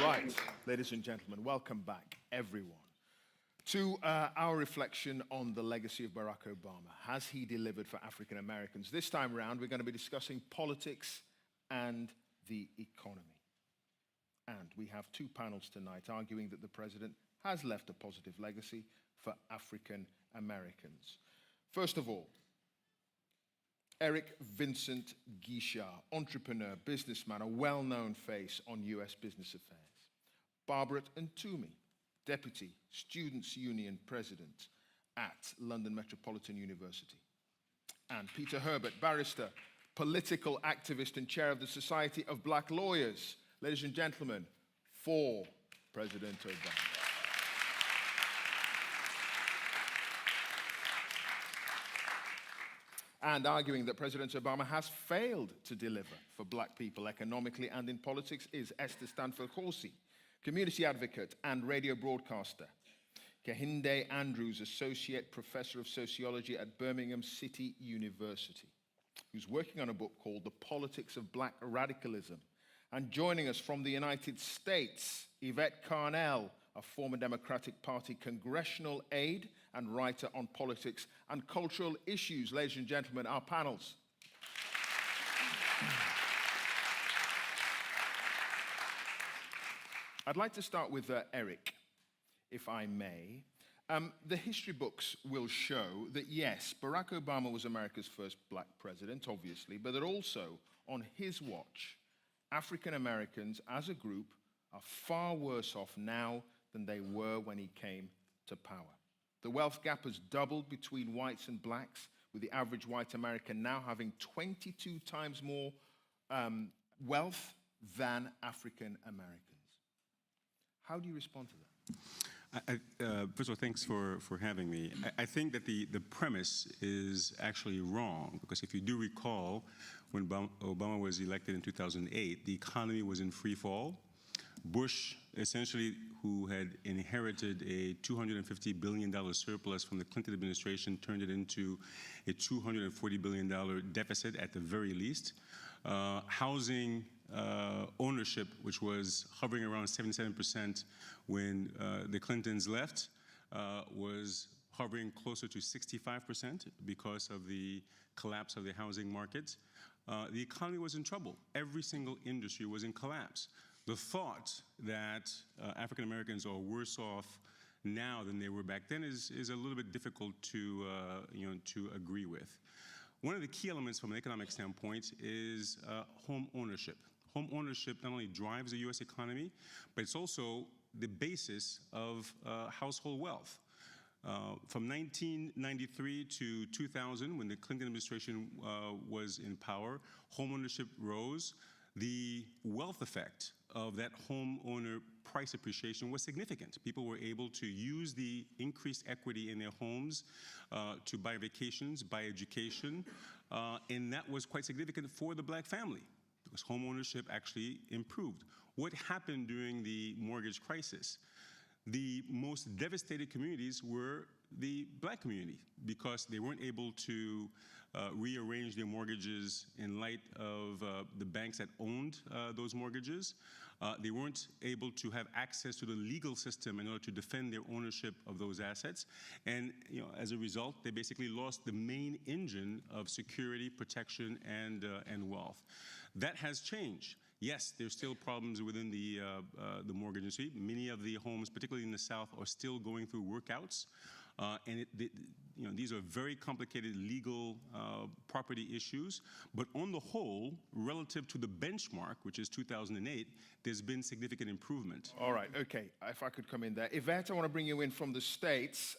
Right, ladies and gentlemen, welcome back, everyone, to our reflection on the legacy of Barack Obama. Has he delivered for African Americans? This time around, we're going to be discussing politics and the economy. And we have two panels tonight arguing that the president has left a positive legacy for African Americans. First of all, Eric Vincent Guichard, entrepreneur, businessman, a well-known face on U.S. business affairs. Barbara Ntoumi, Deputy Students' Union President at London Metropolitan University. And Peter Herbert, barrister, political activist and chair of the Society of Black Lawyers. Ladies and gentlemen, for President Obama. And arguing that President Obama has failed to deliver for black people economically and in politics is Esther Stanford-Horsey, community advocate and radio broadcaster. Kehinde Andrews, associate professor of sociology at Birmingham City University, who's working on a book called The Politics of Black Radicalism. And joining us from the United States, Yvette Carnell, a former Democratic Party congressional aide and writer on politics and cultural issues. Ladies and gentlemen, our panels. I'd like to start with Eric, if I may. The history books will show that, yes, Barack Obama was America's first black president, obviously, but that also, on his watch, African Americans as a group are far worse off now than they were when he came to power. The wealth gap has doubled between whites and blacks, with the average white American now having 22 times more wealth than African Americans. How do you respond to that? First of all, thanks for having me. I think that the premise is actually wrong, because if you do recall, when Obama was elected in 2008, the economy was in free fall. Bush, essentially, who had inherited a $250 billion surplus from the Clinton administration, turned it into a $240 billion deficit at the very least. Housing ownership, which was hovering around 77% when the Clintons left, was hovering closer to 65% because of the collapse of the housing market. The economy was in trouble. Every single industry was in collapse. The thought that African Americans are worse off now than they were back then is a little bit difficult to to agree with. One of the key elements from an economic standpoint is home ownership. Home ownership not only drives the U.S. economy, but it's also the basis of household wealth. From 1993 to 2000, when the Clinton administration was in power, home ownership rose. The wealth effect of that homeowner price appreciation was significant. People were able to use the increased equity in their homes to buy vacations, buy education, and that was quite significant for the black family, because home ownership actually improved. What happened during the mortgage crisis? The most devastated communities were the black community, because they weren't able to rearrange their mortgages in light of the banks that owned those mortgages. They weren't able to have access to the legal system in order to defend their ownership of those assets. And as a result, they basically lost the main engine of security, protection, and wealth. That has changed. Yes, there's still problems within the mortgage industry. Many of the homes, particularly in the South, are still going through workouts. And these are very complicated legal property issues. But on the whole, relative to the benchmark, which is 2008, there's been significant improvement. All right, okay, if I could come in there. Yvette, I want to bring you in from the States.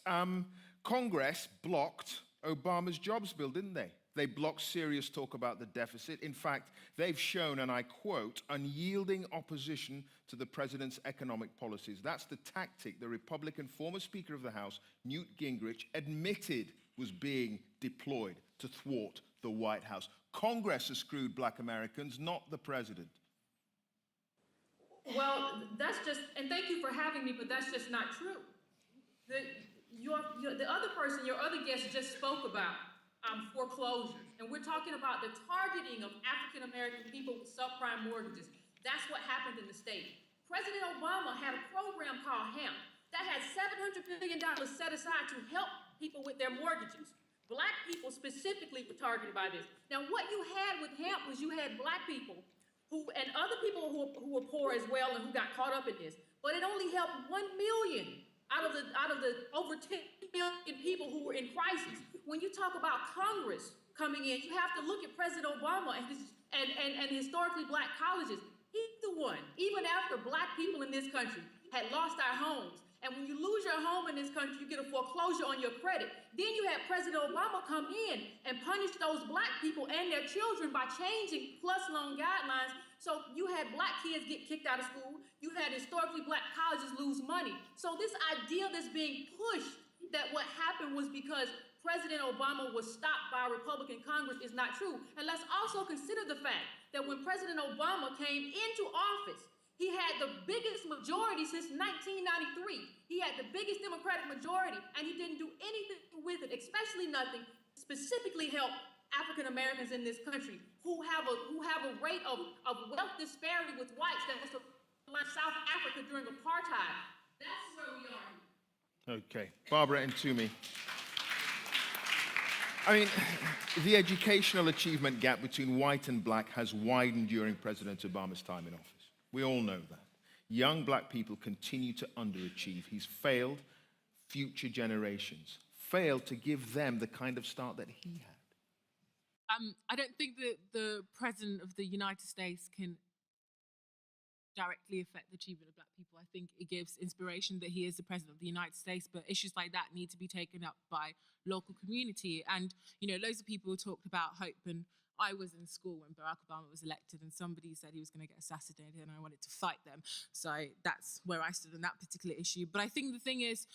Congress blocked Obama's jobs bill, didn't they? They blocked serious talk about the deficit. In fact, they've shown, and I quote, unyielding opposition to the president's economic policies. That's the tactic the Republican former Speaker of the House, Newt Gingrich, admitted was being deployed to thwart the White House. Congress has screwed black Americans, not the president. Well, that's just, and thank you for having me, but that's just not true. The other person, your other guest just spoke about foreclosures. And we're talking about the targeting of African-American people with subprime mortgages. That's what happened in the state. President Obama had a program called HAMP that had $700 million set aside to help people with their mortgages. Black people specifically were targeted by this. Now, what you had with HAMP was you had black people and other people who were poor as well and who got caught up in this, but it only helped 1 million out of the over 10 million people who were in crisis. When you talk about Congress coming in, you have to look at President Obama and historically black colleges. He's the one, even after black people in this country had lost our homes. And when you lose your home in this country, you get a foreclosure on your credit. Then you had President Obama come in and punish those black people and their children by changing plus loan guidelines. So you had black kids get kicked out of school. You had historically black colleges lose money. So this idea that's being pushed that what happened was because President Obama was stopped by a Republican Congress is not true. And let's also consider the fact that when President Obama came into office, he had the biggest majority since 1993. He had the biggest Democratic majority, and he didn't do anything with it, especially nothing specifically help African Americans in this country who have a rate of wealth disparity with whites that was like South Africa during apartheid. That's where we are. Okay, Barbara and Toomey. I mean, the educational achievement gap between white and black has widened during President Obama's time in office. We all know that. Young black people continue to underachieve. He's failed future generations, failed to give them the kind of start that he had. I don't think that the President of the United States can directly affect the achievement of black people. I think it gives inspiration that he is the President of the United States, but issues like that need to be taken up by local community. And, you know, loads of people talked about hope, and I was in school when Barack Obama was elected and somebody said he was going to get assassinated and I wanted to fight them. So that's where I stood on that particular issue. But I think the thing is,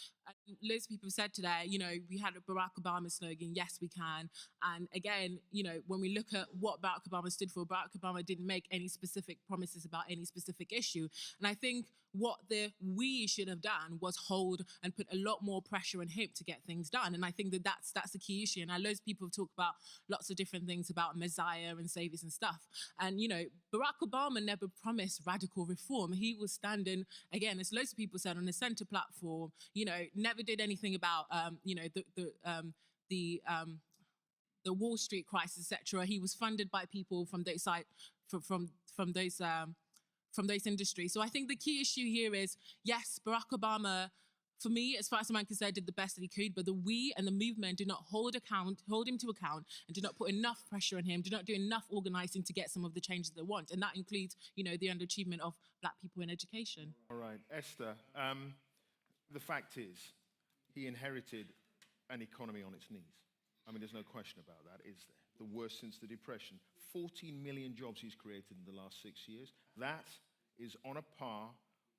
loads of people said today, you know, we had a Barack Obama slogan, yes, we can. And again, you know, when we look at what Barack Obama stood for, Barack Obama didn't make any specific promises about any specific issue. And I think what we should have done was hold and put a lot more pressure on him to get things done. And I think that that's the key issue. And I loads of people have talked about lots of different things about Messiah and saviors and stuff. And, you know, Barack Obama never promised radical reform. He was standing, again, as loads of people said, on the center platform, you know, never did anything about, you know, the Wall Street crisis, etc. He was funded by people from those side, from those industries. So I think the key issue here is, yes, Barack Obama, for me, as far as I'm concerned, did the best that he could, but we and the movement did not hold him to account and did not put enough pressure on him, did not do enough organizing to get some of the changes they want. And that includes, you know, the underachievement of black people in education. All right, Esther, the fact is, he inherited an economy on its knees. I mean, there's no question about that, is there? The worst since the Depression. 14 million jobs he's created in the last 6 years. That is on a par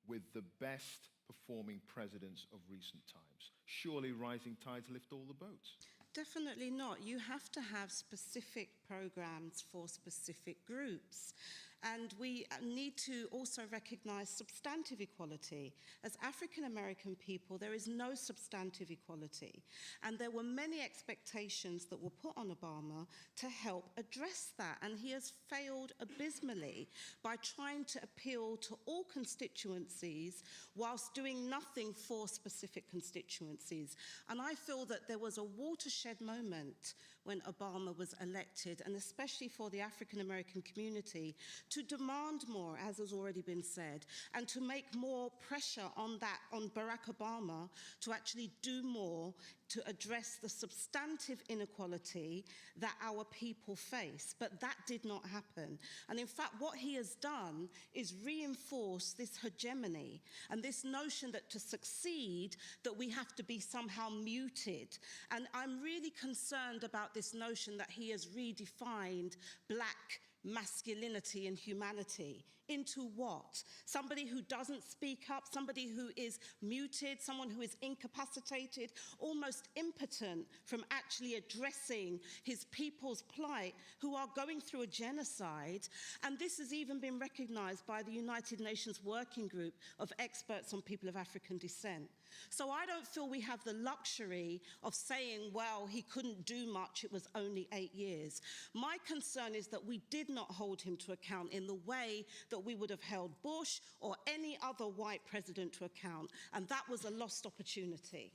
with the best performing presidents of recent times. Surely rising tides lift all the boats. Definitely not. You have to have specific programs for specific groups. And we need to also recognize substantive equality. As African American people, there is no substantive equality. And there were many expectations that were put on Obama to help address that. And he has failed abysmally by trying to appeal to all constituencies whilst doing nothing for specific constituencies. And I feel that there was a watershed moment when Obama was elected, and especially for the African American community, to demand more, as has already been said, and to make more pressure on Barack Obama to actually do more to address the substantive inequality that our people face. But that did not happen. And in fact, what he has done is reinforce this hegemony and this notion that to succeed, that we have to be somehow muted. And I'm really concerned about this notion that he has redefined black masculinity and humanity into what? Somebody who doesn't speak up, somebody who is muted, someone who is incapacitated, almost impotent from actually addressing his people's plight, who are going through a genocide. And this has even been recognized by the United Nations Working Group of experts on people of African descent. So I don't feel we have the luxury of saying, well, he couldn't do much, it was only 8 years. My concern is that we did not hold him to account in the way that that we would have held Bush or any other white president to account, and that was a lost opportunity.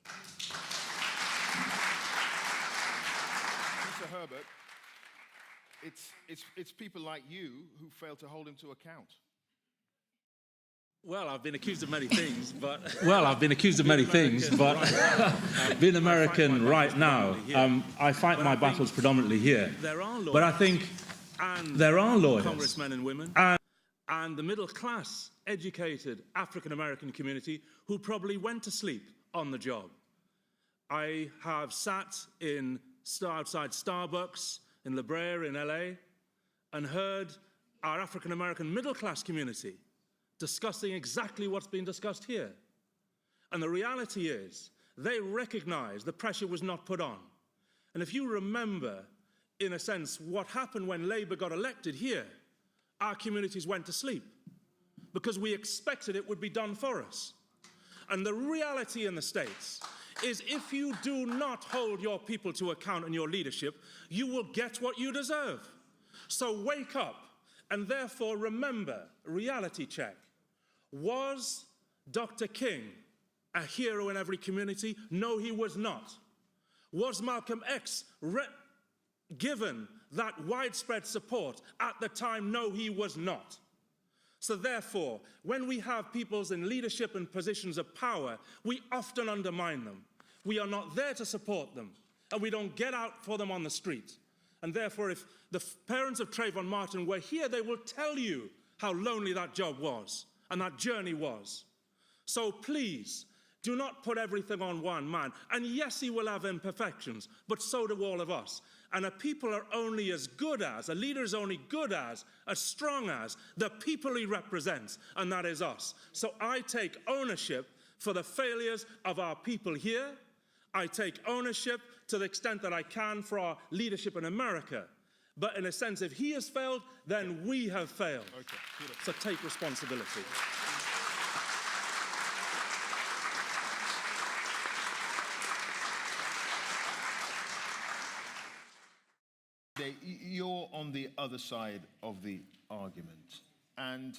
Mr. Herbert, it's people like you who fail to hold him to account. Well, I've been accused of many things, but being American right now, I fight my battles predominantly here. But I think there are lawyers, congressmen and women, and the middle class, educated African American community who probably went to sleep on the job. I have sat outside Starbucks in La Brea in LA and heard our African American middle class community discussing exactly what's being discussed here. And the reality is, they recognize the pressure was not put on. And if you remember, in a sense, what happened when Labour got elected here, our communities went to sleep because we expected it would be done for us. And the reality in the States is if you do not hold your people to account and your leadership, you will get what you deserve. So wake up and therefore remember, reality check. Was Dr. King a hero in every community? No, he was not. Was Malcolm X given that widespread support at the time? No, he was not. So therefore, when we have peoples in leadership and positions of power, we often undermine them. We are not there to support them, and we don't get out for them on the street. And therefore, if the parents of Trayvon Martin were here, they will tell you how lonely that job was and that journey was. So please, do not put everything on one man. And yes, he will have imperfections, but so do all of us. And a people are only as good as, a leader is only good as strong as the people he represents, and that is us. So I take ownership for the failures of our people here. I take ownership to the extent that I can for our leadership in America. But in a sense, if he has failed, then we have failed. Okay, so take responsibility. You're on the other side of the argument, and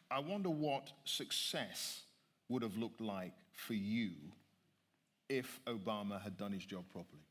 I wonder what success would have looked like for you if Obama had done his job properly.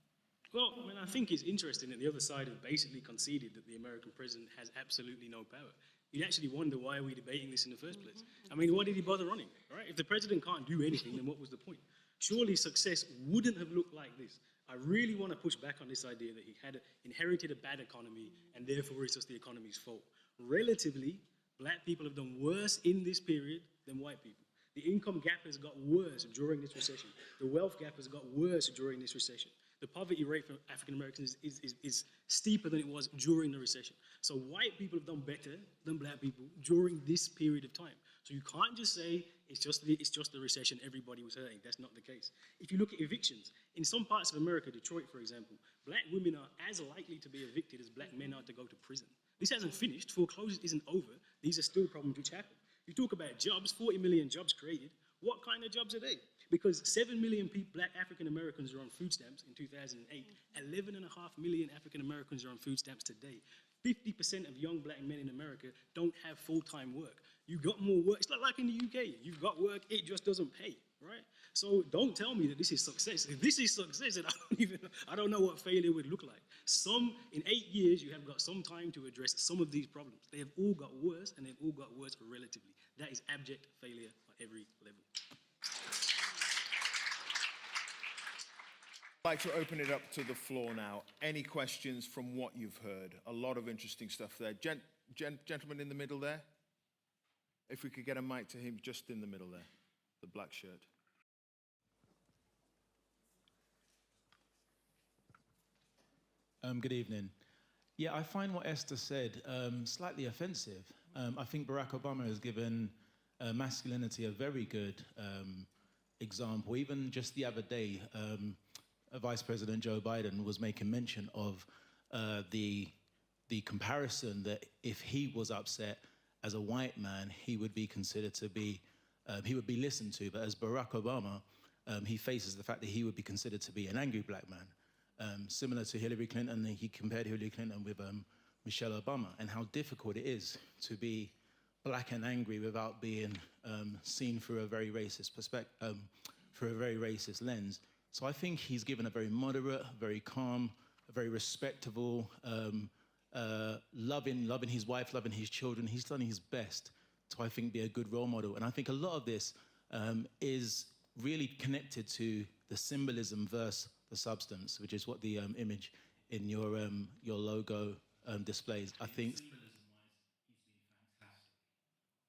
Well, I mean, I think it's interesting that the other side have basically conceded that the American president has absolutely no power. You'd actually wonder, why are we debating this in the first place? I mean, why did he bother running, right? If the president can't do anything, then what was the point? Surely success wouldn't have looked like this. I really want to push back on this idea that he had inherited a bad economy and therefore it's just the economy's fault. Relatively, black people have done worse in this period than white people. The income gap has got worse during this recession. The wealth gap has got worse during this recession. The poverty rate for African Americans is steeper than it was during the recession. So white people have done better than black people during this period of time. So you can't just say it's just the recession, everybody was hurting. That's not the case. If you look at evictions, in some parts of America, Detroit, for example, black women are as likely to be evicted as black men are to go to prison. This hasn't finished. Foreclosure isn't over. These are still problems which happen. You talk about jobs, 40 million jobs created. What kind of jobs are they? Because 7 million black African Americans are on food stamps in 2008. 11.5 million African Americans are on food stamps today. 50% of young black men in America don't have full-time work. You got more work. It's not like in the UK. You've got work, it just doesn't pay, right? So don't tell me that this is success. If this is success, then I don't know what failure would look like. In 8 years, you have got some time to address some of these problems. They have all got worse, and they've all got worse relatively. That is abject failure on every level. I'd like to open it up to the floor now. Any questions from what you've heard? A lot of interesting stuff there. Gentleman in the middle there. If we could get a mic to him just in the middle there, the black shirt. Good evening. Yeah, I find what Esther said slightly offensive. I think Barack Obama has given masculinity a very good example. Even just the other day, Vice President Joe Biden was making mention of the comparison that if he was upset as a white man, he would be considered to be, he would be listened to. But as Barack Obama, he faces the fact that he would be considered to be an angry black man. Similar to Hillary Clinton, he compared Hillary Clinton with Michelle Obama, and how difficult it is to be black and angry without being seen through a very racist perspective, through a very racist lens. So I think he's given a very moderate, very calm, a very respectable, loving his wife, loving his children. He's done his best to, I think, be a good role model. And I think a lot of this is really connected to the symbolism versus the substance, which is what the image in your logo displays. I think.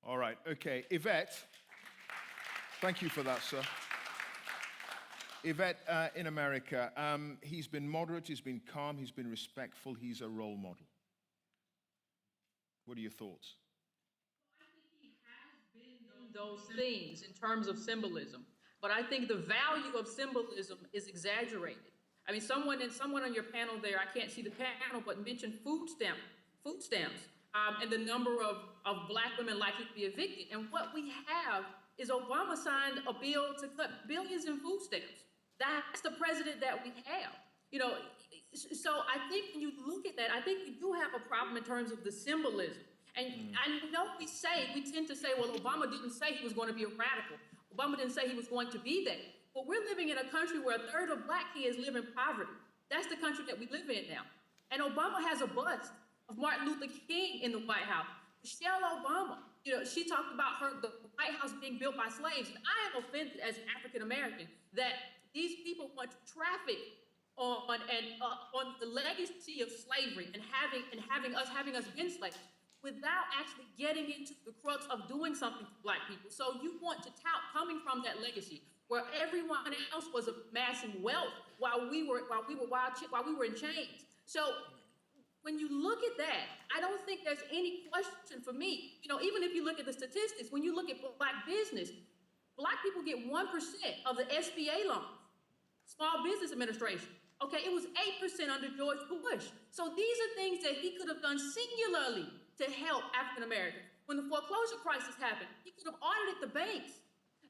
All right, okay. Yvette, thank you for that, sir. Yvette, in America, he's been moderate, he's been calm, he's been respectful, he's a role model. What are your thoughts? I think he has been those things in terms of symbolism, but I think the value of symbolism is exaggerated. I mean, someone on your panel there, I can't see the panel, but mentioned food stamps, and the number of black women likely to be evicted. And what we have is Obama signed a bill to cut billions in food stamps. That's the president that we have. You know, so I think when you look at that, I think we do have a problem in terms of the symbolism. And I know we tend to say, well, Obama didn't say he was going to be a radical. Obama didn't say he was going to be that. But we're living in a country where a third of black kids live in poverty. That's the country that we live in now. And Obama has a bust of Martin Luther King in the White House. Michelle Obama, you know, she talked about the White House being built by slaves. And I am offended as an African American that these people want to traffic on the legacy of slavery and having us been slaves without actually getting into the crux of doing something for black people. So you want to tout coming from that legacy where everyone else was amassing wealth while we were in chains. So when you look at that, I don't think there's any question for me. You know, even if you look at the statistics, when you look at black business, black people get 1% of the SBA loans, Small Business Administration. Okay, it was 8% under George Bush. So these are things that he could have done singularly to help African Americans. When the foreclosure crisis happened, he could have audited the banks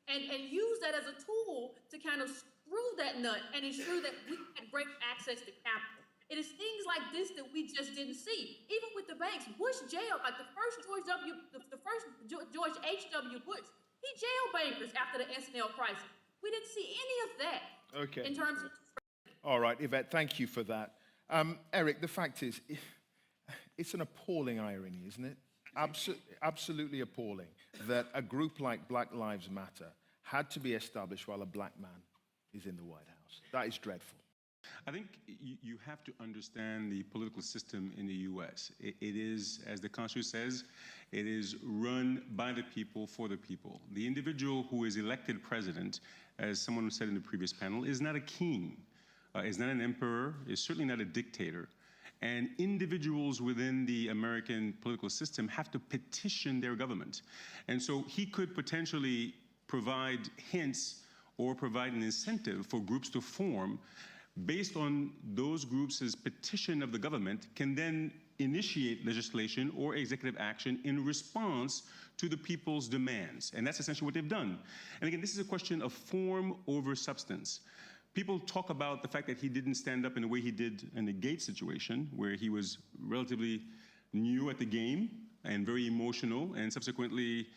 and used that as a tool to kind of screw that nut and ensure that we had great access to capital. It is things like this that we just didn't see. Even with the banks, Bush jailed, like the first George H.W. Bush, he jailed bankers after the S&L crisis. We didn't see any of that in terms of... All right, Yvette, thank you for that. Eric, the fact is, it's an appalling irony, isn't it? Absolutely appalling that a group like Black Lives Matter had to be established while a black man is in the White House. That is dreadful. I think you have to understand the political system in the U.S. It is, as the Constitution says, it is run by the people for the people. The individual who is elected president, as someone said in the previous panel, is not a king, is not an emperor, is certainly not a dictator. And individuals within the American political system have to petition their government. And so he could potentially provide hints or provide an incentive for groups to form based on those groups' petition of the government, can then initiate legislation or executive action in response to the people's demands. And that's essentially what they've done. And again, this is a question of form over substance. People talk about the fact that he didn't stand up in the way he did in the Gates situation, where he was relatively new at the game and very emotional, and subsequently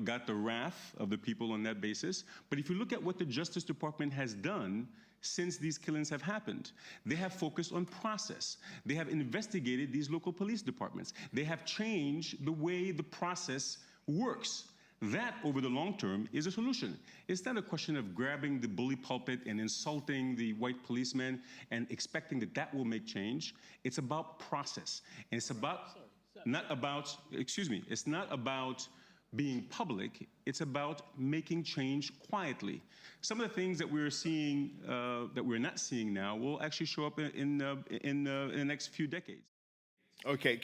got the wrath of the people on that basis. But if you look at what the Justice Department has done since these killings have happened, they have focused on process. They have investigated these local police departments. They have changed the way the process works. That, over the long term, is a solution. It's not a question of grabbing the bully pulpit and insulting the white policeman and expecting that that will make change. It's about process. And it's about, it's not about being public. It's about making change quietly. Some of the things that we're seeing, that we're not seeing now, will actually show up in the next few decades. Okay,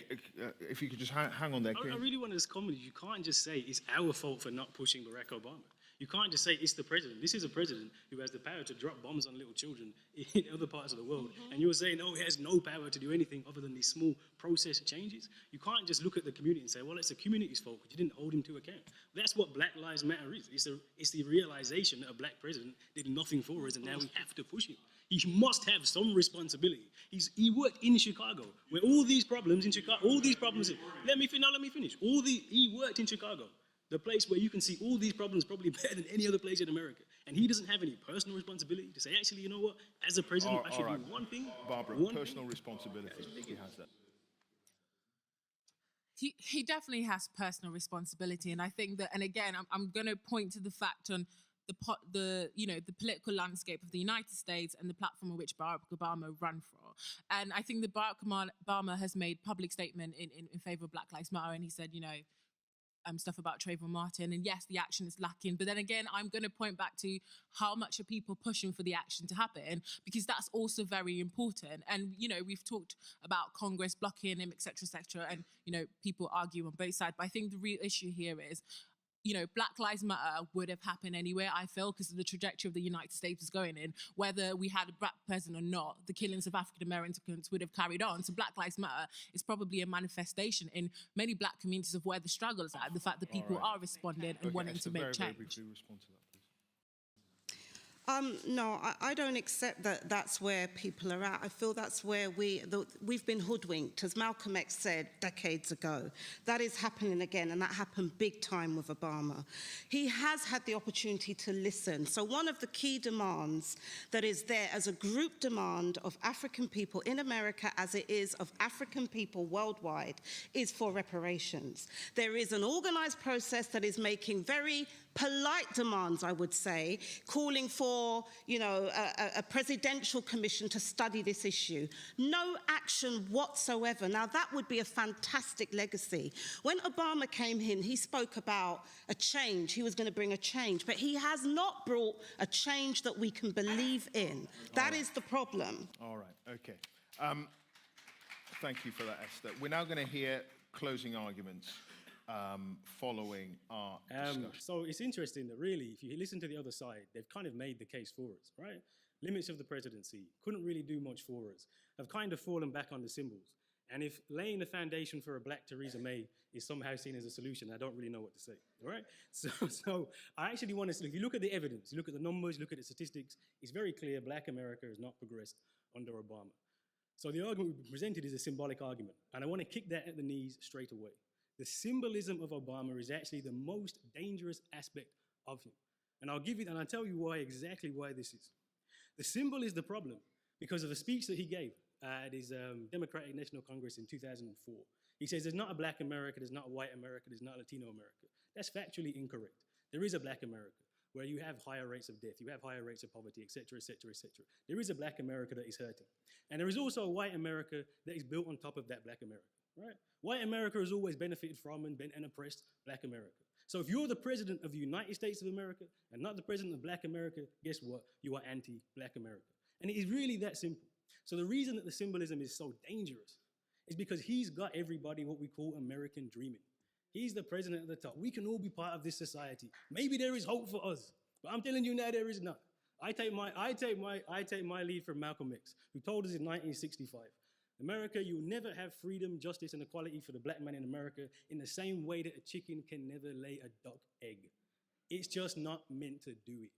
if you could just hang on there. I really want to just comment. You can't just say it's our fault for not pushing Barack Obama. You can't just say it's the president. This is a president who has the power to drop bombs on little children in other parts of the world. And you're saying, oh, he has no power to do anything other than these small process changes. You can't just look at the community and say, well, it's the community's fault because you didn't hold him to account. That's what Black Lives Matter is. It's the realization that a black president did nothing for us and now we have to push him. He must have some responsibility. He worked in Chicago, where all these problems in Chicago, let me finish. He worked in Chicago, the place where you can see all these problems probably better than any other place in America. And he doesn't have any personal responsibility to say, actually, you know what, as a president, I should do one thing. Barbara, personal responsibility. He has that. He definitely has personal responsibility, and I think that, and again, I'm going to point to the fact on the political landscape of the United States and the platform on which Barack Obama ran for. And I think that Barack Obama has made public statement in favor of Black Lives Matter, and he said, stuff about Trayvon Martin, and yes, the action is lacking. But then again, I'm going to point back to how much are people pushing for the action to happen, because that's also very important. And, we've talked about Congress blocking him, et cetera, and, people argue on both sides. But I think the real issue here is, Black Lives Matter would have happened anyway, I feel, because of the trajectory of the United States is going in. Whether we had a black president or not, the killings of African Americans would have carried on. So Black Lives Matter is probably a manifestation in many black communities of where the struggles are, the fact that people are responding and wanting to make change. Very briefly respond to that, please. No, I don't accept that that's where people are at. I feel that's where we've been hoodwinked, as Malcolm X said decades ago. That is happening again, and that happened big time with Obama. He has had the opportunity to listen. So one of the key demands that is there as a group demand of African people in America, as it is of African people worldwide, is for reparations. There is an organized process that is making very polite demands, I would say, calling for, a presidential commission to study this issue. No action whatsoever. Now, that would be a fantastic legacy. When Obama came in, he spoke about a change. He was going to bring a change, but he has not brought a change that we can believe in. That is the problem. All right, okay. Thank you for that, Esther. We're now going to hear closing arguments following our discussion. So it's interesting that really, if you listen to the other side, they've kind of made the case for us, right? Limits of the presidency, couldn't really do much for us, have kind of fallen back on the symbols. And if laying the foundation for a black Theresa May is somehow seen as a solution, I don't really know what to say, all right? So I actually want to, if you look at the evidence, you look at the numbers, look at the statistics, it's very clear black America has not progressed under Obama. So the argument we presented is a symbolic argument, and I want to kick that at the knees straight away. The symbolism of Obama is actually the most dangerous aspect of him. And I'll tell you exactly why this is. The symbol is the problem because of a speech that he gave at his Democratic National Congress in 2004. He says there's not a black America, there's not a white America, there's not a Latino America. That's factually incorrect. There is a black America where you have higher rates of death, you have higher rates of poverty, et cetera, et cetera, et cetera. There is a black America that is hurting. And there is also a white America that is built on top of that black America. Right? White America has always benefited from and oppressed black America. So if you're the president of the United States of America and not the president of black America, guess what? You are anti-black America. And it is really that simple. So the reason that the symbolism is so dangerous is because he's got everybody what we call American dreaming. He's the president at the top. We can all be part of this society. Maybe there is hope for us, but I'm telling you now there is not. I take my lead from Malcolm X, who told us in 1965, America, you'll never have freedom, justice, and equality for the black man in America in the same way that a chicken can never lay a duck egg. It's just not meant to do it,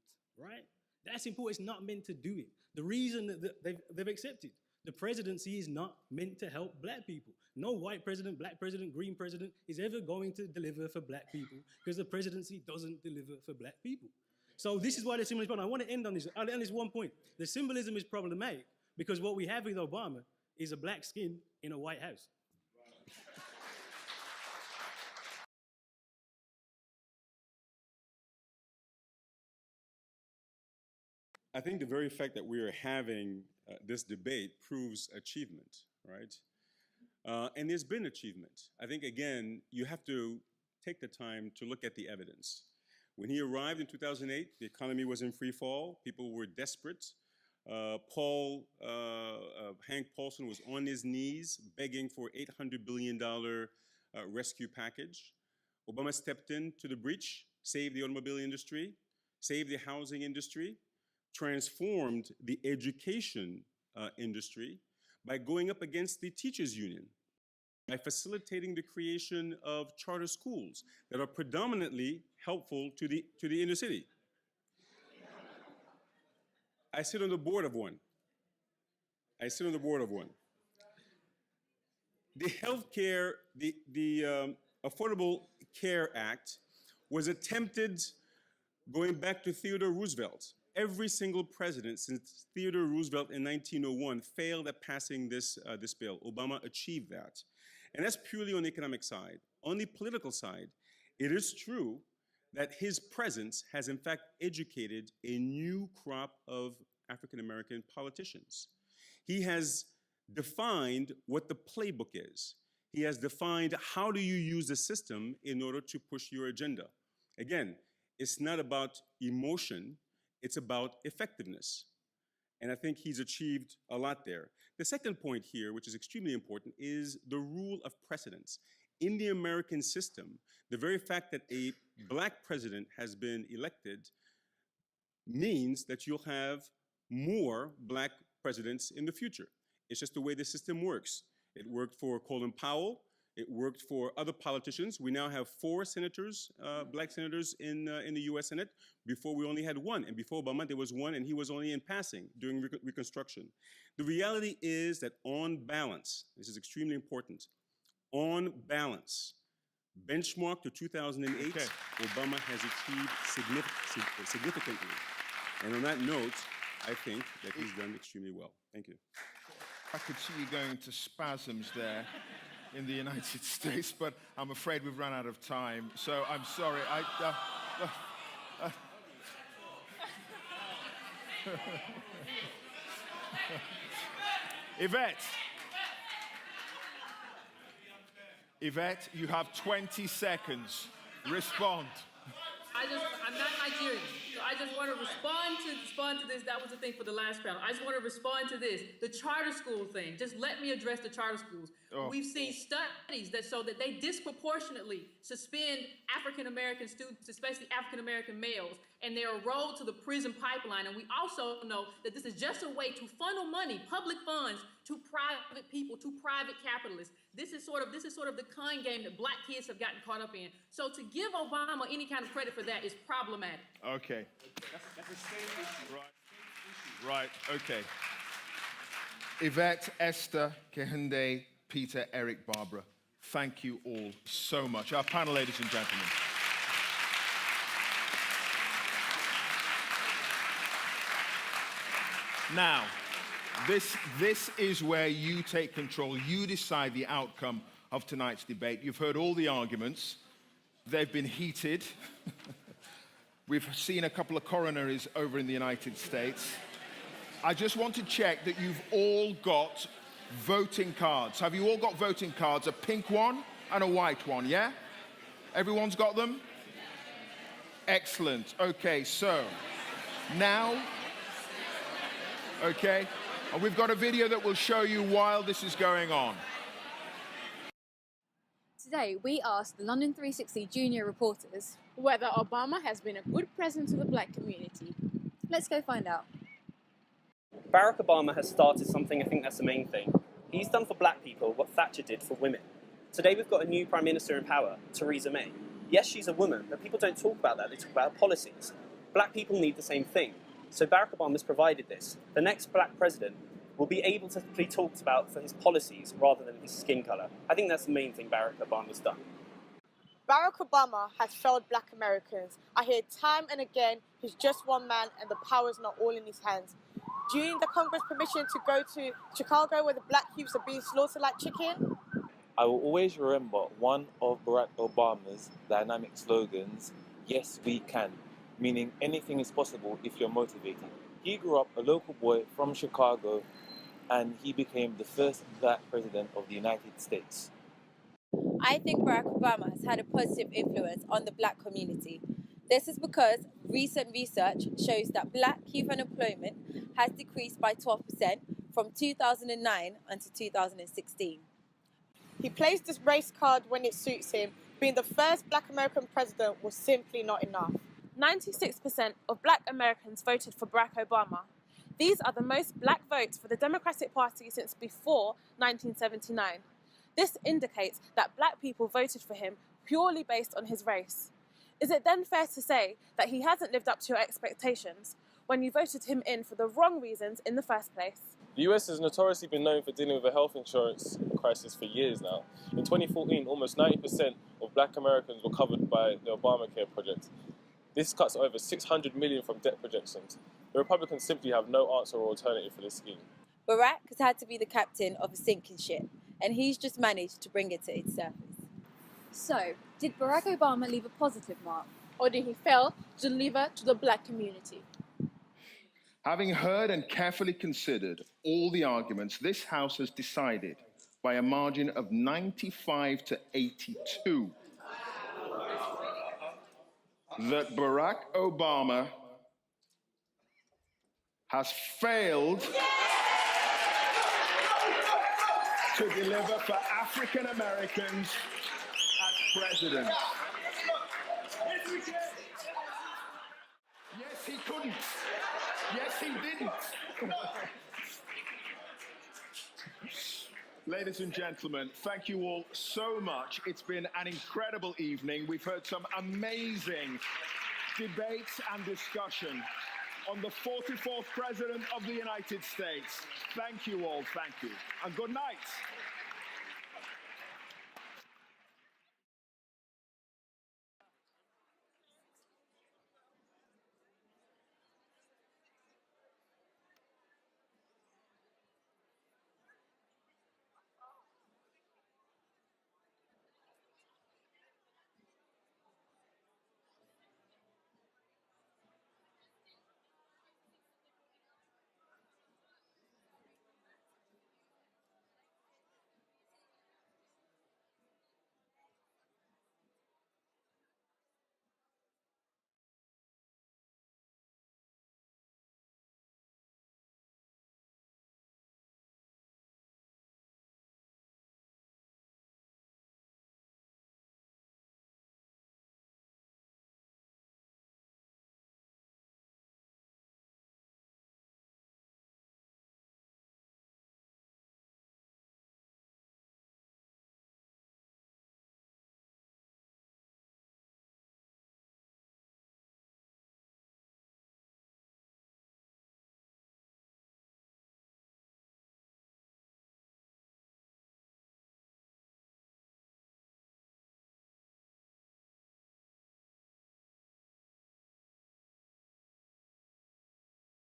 right? That's important. It's not meant to do it. The reason that they've accepted, the presidency is not meant to help black people. No white president, black president, green president is ever going to deliver for black people because the presidency doesn't deliver for black people. So this is why the symbolism is problem. I want to end on this. I'll end this one point. The symbolism is problematic because what we have with Obama is a black skin in a white house. I think the very fact that we are having this debate proves achievement, right? And there's been achievement. I think, again, you have to take the time to look at the evidence. When he arrived in 2008, the economy was in free fall. People were desperate. Hank Paulson was on his knees begging for $800 billion rescue package. Obama stepped into the breach, saved the automobile industry, saved the housing industry, transformed the education industry by going up against the teachers union, by facilitating the creation of charter schools that are predominantly helpful to the inner city. I sit on the board of one. I sit on the board of one. The healthcare, the Affordable Care Act was attempted going back to Theodore Roosevelt. Every single president since Theodore Roosevelt in 1901 failed at passing this bill. Obama achieved that. And that's purely on the economic side. On the political side, it is true that his presence has in fact educated a new crop of African-American politicians. He has defined what the playbook is. He has defined how do you use the system in order to push your agenda. Again, it's not about emotion, it's about effectiveness. And I think he's achieved a lot there. The second point here, which is extremely important, is the rule of precedence. In the American system, the very fact that a black president has been elected means that you'll have more black presidents in the future. It's just the way the system works. It worked for Colin Powell. It worked for other politicians. We now have 4 senators, black senators in the US Senate. Before we only had 1, and before Obama there was 1, and he was only in passing during Reconstruction. The reality is that on balance, this is extremely important, on balance, benchmark to 2008, okay, Obama has achieved significantly. And on that note, I think that he's done extremely well. Thank you. I could see you going into spasms there in the United States, but I'm afraid we've run out of time, so I'm sorry. Yvette, you have 20 seconds. Respond. I'm not Nigerian, so I just want to respond to this. That was the thing for the last panel. I just want to respond to this. The charter school thing. Just let me address the charter schools. Oh. We've seen studies that show that they disproportionately suspend African-American students, especially African-American males, and they're enrolled to the prison pipeline. And we also know that this is just a way to funnel money, public funds, to private people, to private capitalists. This is sort of the con game that black kids have gotten caught up in. So to give Obama any kind of credit for that is problematic. Okay. That's the same issue. Right, okay. Yvette, Esther, Kehinde, Peter, Eric, Barbara, thank you all so much. Our panel, ladies and gentlemen. Now, this is where you take control. You decide the outcome of tonight's debate. You've heard all the arguments. They've been heated. We've seen a couple of coronaries over in the United States. I just want to check that you've all got voting cards. Have you all got voting cards? A pink one and a white one, yeah? Everyone's got them? Excellent. Okay, so now, okay, and we've got a video that will show you while this is going on. Today, we asked the London 360 junior reporters whether Obama has been a good president to the black community. Let's go find out. Barack Obama has started something, I think that's the main thing. He's done for black people what Thatcher did for women. Today we've got a new Prime Minister in power, Theresa May. Yes, she's a woman, but people don't talk about that, they talk about her policies. Black people need the same thing. So Barack Obama's provided this. The next black president will be able to be talked about for his policies rather than his skin colour. I think that's the main thing Barack Obama's done. Barack Obama has failed black Americans. I hear time and again he's just one man and the power's not all in his hands. Do you need the Congress permission to go to Chicago where the black youths are being slaughtered like chicken? I will always remember one of Barack Obama's dynamic slogans, "Yes, we can," meaning anything is possible if you're motivated. He grew up a local boy from Chicago and he became the first black president of the United States. I think Barack Obama has had a positive influence on the black community. This is because recent research shows that black youth unemployment has decreased by 12% from 2009 until 2016. He plays this race card when it suits him. Being the first black American president was simply not enough. 96% of black Americans voted for Barack Obama. These are the most black votes for the Democratic Party since before 1979. This indicates that black people voted for him purely based on his race. Is it then fair to say that he hasn't lived up to your expectations when you voted him in for the wrong reasons in the first place? The US has notoriously been known for dealing with a health insurance crisis for years now. In 2014, almost 90% of black Americans were covered by the Obamacare project. This cuts over $600 million from debt projections. The Republicans simply have no answer or alternative for this scheme. Barack has had to be the captain of a sinking ship, and he's just managed to bring it to its surface. So, did Barack Obama leave a positive mark? Or did he fail to deliver to the black community? Having heard and carefully considered all the arguments, this House has decided by a margin of 95 to 82 that Barack Obama has failed to deliver for African Americans as president. Yes, he couldn't. Yes, he didn't. Ladies and gentlemen, thank you all so much. It's been an incredible evening. We've heard some amazing debates and discussion on the 44th President of the United States. Thank you all, thank you. And good night.